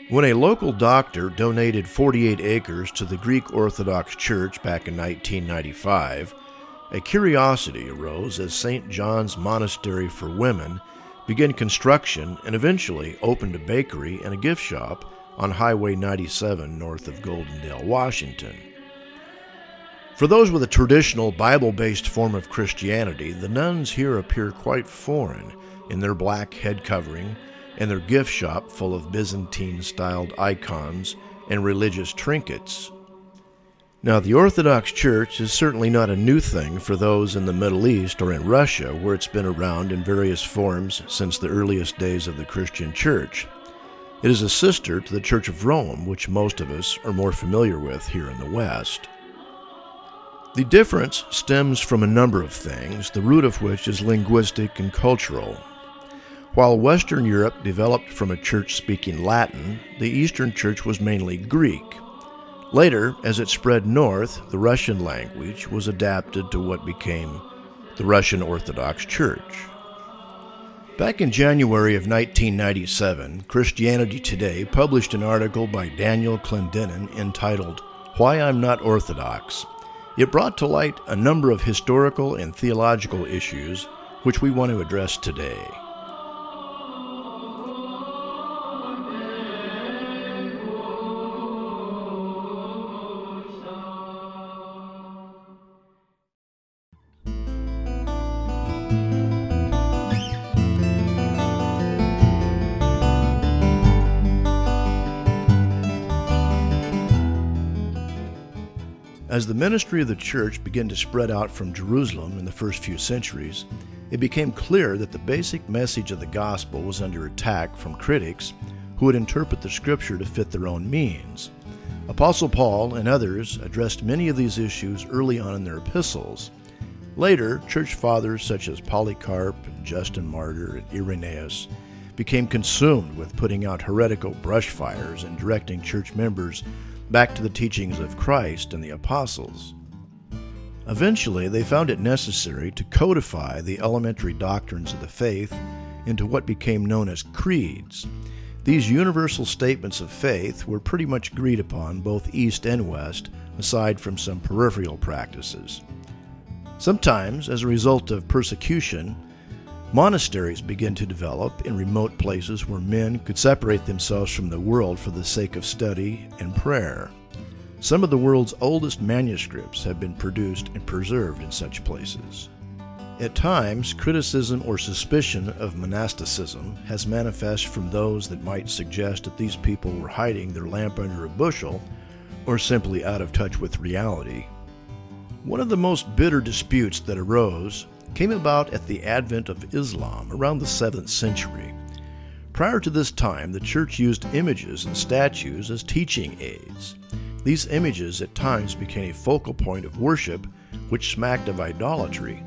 When a local doctor donated 48 acres to the Greek Orthodox Church back in 1995, a curiosity arose as St. John's Monastery for Women began construction and eventually opened a bakery and a gift shop on Highway 97 north of Goldendale, Washington. For those with a traditional Bible-based form of Christianity, the nuns here appear quite foreign in their black head covering and their gift shop full of Byzantine-styled icons and religious trinkets. Now, the Orthodox Church is certainly not a new thing for those in the Middle East or in Russia, where it's been around in various forms since the earliest days of the Christian Church. It is a sister to the Church of Rome, which most of us are more familiar with here in the West. The difference stems from a number of things, the root of which is linguistic and cultural. While Western Europe developed from a church speaking Latin, the Eastern Church was mainly Greek. Later, as it spread north, the Russian language was adapted to what became the Russian Orthodox Church. Back in January of 1997, Christianity Today published an article by Daniel Clendenin entitled, "Why I'm Not Orthodox." It brought to light a number of historical and theological issues which we want to address today. As the ministry of the church began to spread out from Jerusalem in the first few centuries, it became clear that the basic message of the gospel was under attack from critics who would interpret the scripture to fit their own means. Apostle Paul and others addressed many of these issues early on in their epistles. Later, church fathers such as Polycarp, Justin Martyr, and Irenaeus became consumed with putting out heretical brush fires and directing church members back to the teachings of Christ and the apostles. Eventually, they found it necessary to codify the elementary doctrines of the faith into what became known as creeds. These universal statements of faith were pretty much agreed upon both East and West, aside from some peripheral practices. Sometimes, as a result of persecution, monasteries began to develop in remote places where men could separate themselves from the world for the sake of study and prayer. Some of the world's oldest manuscripts have been produced and preserved in such places. At times, criticism or suspicion of monasticism has manifested from those that might suggest that these people were hiding their lamp under a bushel or simply out of touch with reality. One of the most bitter disputes that arose came about at the advent of Islam around the 7th century. Prior to this time, the church used images and statues as teaching aids. These images at times became a focal point of worship, which smacked of idolatry.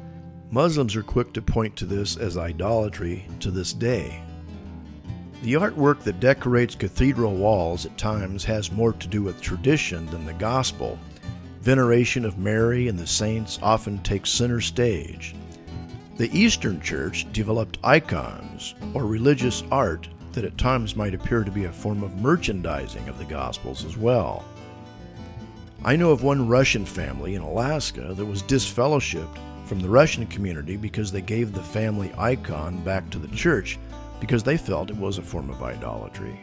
Muslims are quick to point to this as idolatry to this day. The artwork that decorates cathedral walls at times has more to do with tradition than the gospel. Veneration of Mary and the saints often takes center stage. The Eastern Church developed icons, or religious art, that at times might appear to be a form of merchandising of the Gospels as well. I know of one Russian family in Alaska that was disfellowshipped from the Russian community because they gave the family icon back to the church because they felt it was a form of idolatry.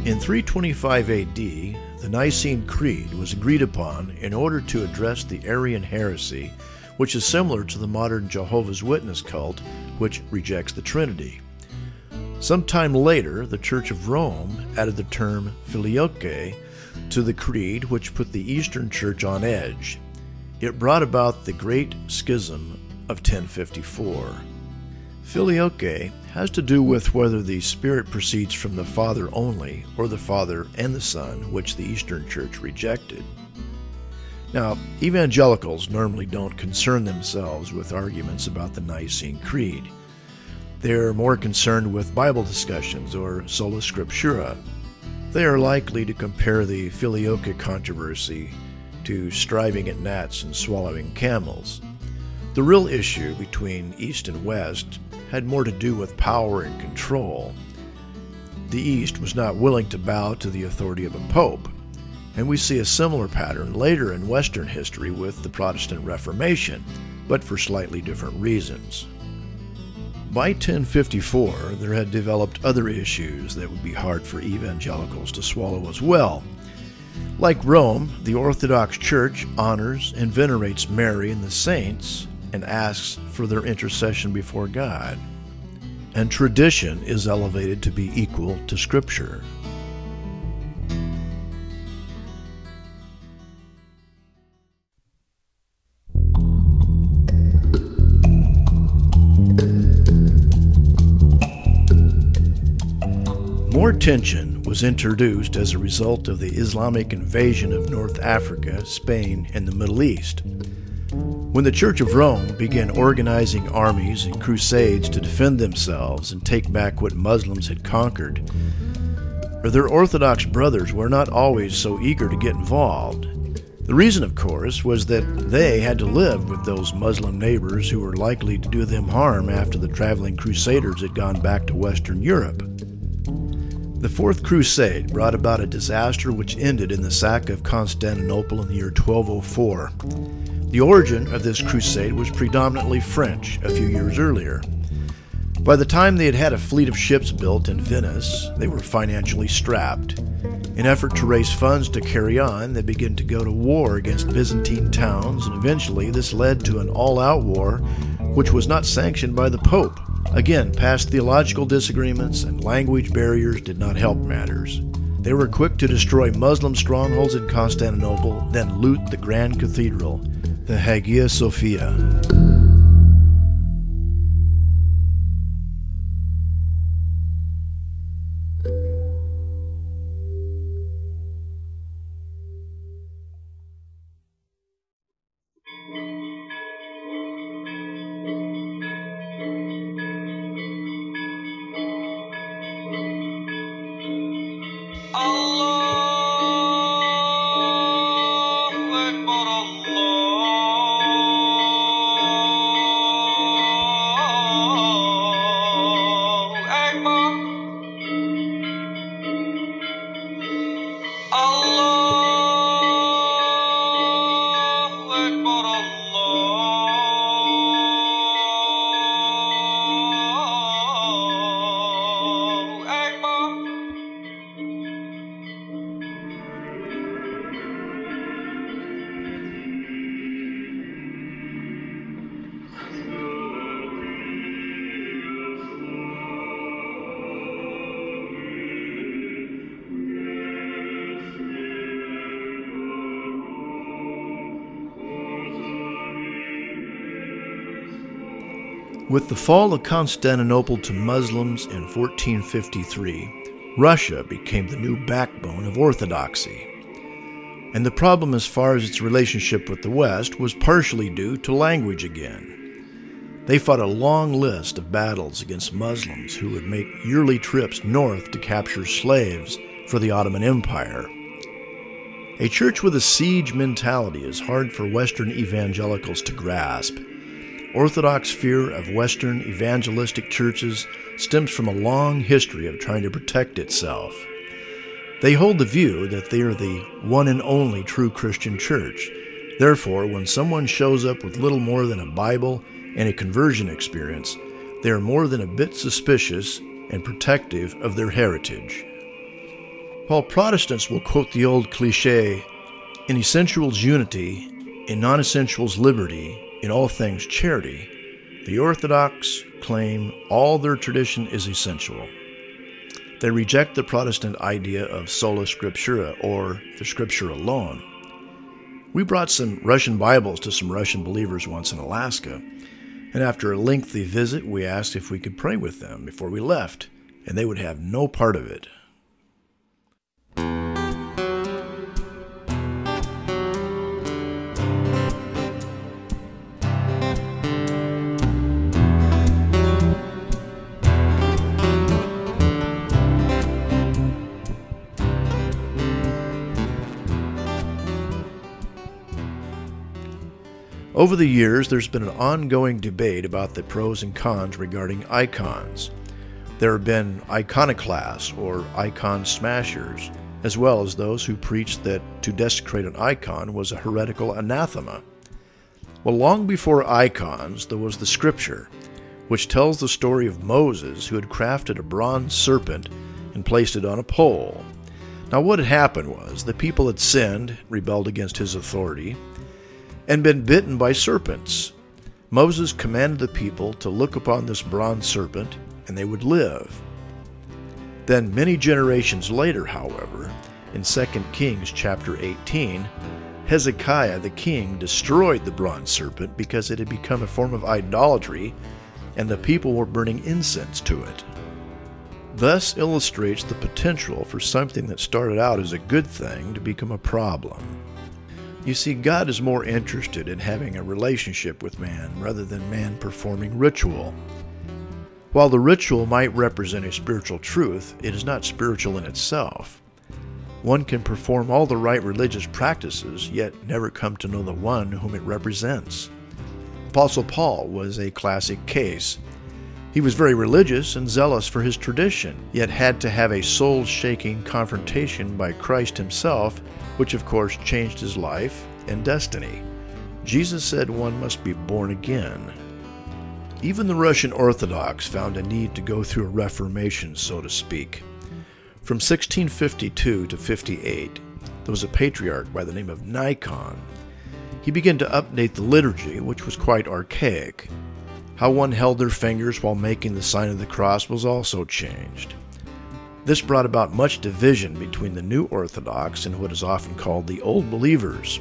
In 325 AD, the Nicene Creed was agreed upon in order to address the Arian heresy, which is similar to the modern Jehovah's Witness cult, which rejects the Trinity. Sometime later, the Church of Rome added the term filioque to the Creed, which put the Eastern Church on edge. It brought about the Great Schism of 1054. Filioque has to do with whether the Spirit proceeds from the Father only, or the Father and the Son, which the Eastern Church rejected. Now, evangelicals normally don't concern themselves with arguments about the Nicene Creed. They're more concerned with Bible discussions or sola scriptura. They are likely to compare the filioque controversy to striving at gnats and swallowing camels. The real issue between East and West had more to do with power and control. The East was not willing to bow to the authority of a pope, and we see a similar pattern later in Western history with the Protestant Reformation, but for slightly different reasons. By 1054, there had developed other issues that would be hard for evangelicals to swallow as well. Like Rome, the Orthodox Church honors and venerates Mary and the saints and asks for their intercession before God. And tradition is elevated to be equal to Scripture. More tension was introduced as a result of the Islamic invasion of North Africa, Spain, and the Middle East. When the Church of Rome began organizing armies and crusades to defend themselves and take back what Muslims had conquered, their Orthodox brothers were not always so eager to get involved. The reason, of course, was that they had to live with those Muslim neighbors who were likely to do them harm after the traveling crusaders had gone back to Western Europe. The Fourth Crusade brought about a disaster which ended in the sack of Constantinople in the year 1204. The origin of this crusade was predominantly French a few years earlier. By the time they had had a fleet of ships built in Venice, they were financially strapped. In effort to raise funds to carry on, they began to go to war against Byzantine towns, and eventually this led to an all-out war which was not sanctioned by the Pope. Again, past theological disagreements and language barriers did not help matters. They were quick to destroy Muslim strongholds in Constantinople, then loot the Grand Cathedral, the Hagia Sophia. With the fall of Constantinople to Muslims in 1453, Russia became the new backbone of Orthodoxy. And the problem as far as its relationship with the West was partially due to language again. They fought a long list of battles against Muslims who would make yearly trips north to capture slaves for the Ottoman Empire. A church with a siege mentality is hard for Western evangelicals to grasp. Orthodox fear of Western evangelistic churches stems from a long history of trying to protect itself. They hold the view that they are the one and only true Christian church. Therefore, when someone shows up with little more than a Bible and a conversion experience, they are more than a bit suspicious and protective of their heritage. While Protestants will quote the old cliché, "In essentials unity, in non-essentials liberty, in all things charity," the Orthodox claim all their tradition is essential. They reject the Protestant idea of sola scriptura, or the Scripture alone. We brought some Russian Bibles to some Russian believers once in Alaska, and after a lengthy visit, we asked if we could pray with them before we left, and they would have no part of it. Over the years, there's been an ongoing debate about the pros and cons regarding icons. There have been iconoclasts or icon smashers, as well as those who preached that to desecrate an icon was a heretical anathema. Well, long before icons, there was the Scripture, which tells the story of Moses, who had crafted a bronze serpent and placed it on a pole. Now, what had happened was the people had sinned, rebelled against his authority, and been bitten by serpents. Moses commanded the people to look upon this bronze serpent, and they would live. Then many generations later, however, in 2 Kings chapter 18, Hezekiah the king destroyed the bronze serpent because it had become a form of idolatry, and the people were burning incense to it. Thus illustrates the potential for something that started out as a good thing to become a problem. You see, God is more interested in having a relationship with man rather than man performing ritual. While the ritual might represent a spiritual truth, it is not spiritual in itself. One can perform all the right religious practices, yet never come to know the one whom it represents. Apostle Paul was a classic case. He was very religious and zealous for his tradition, yet had to have a soul-shaking confrontation by Christ himself, which of course changed his life and destiny. Jesus said one must be born again. Even the Russian Orthodox found a need to go through a reformation, so to speak. From 1652 to 58, there was a patriarch by the name of Nikon. He began to update the liturgy, which was quite archaic. How one held their fingers while making the sign of the cross was also changed. This brought about much division between the new Orthodox and what is often called the Old Believers.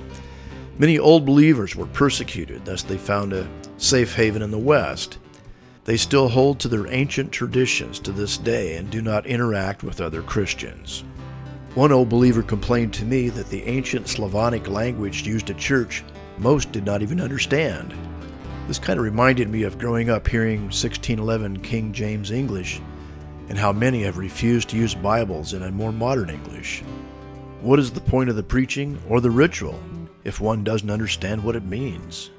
Many Old Believers were persecuted, thus they found a safe haven in the West. They still hold to their ancient traditions to this day and do not interact with other Christians. One Old Believer complained to me that the ancient Slavonic language used at church most did not even understand. This kind of reminded me of growing up hearing 1611 King James English and how many have refused to use Bibles in a more modern English. What is the point of the preaching or the ritual if one doesn't understand what it means?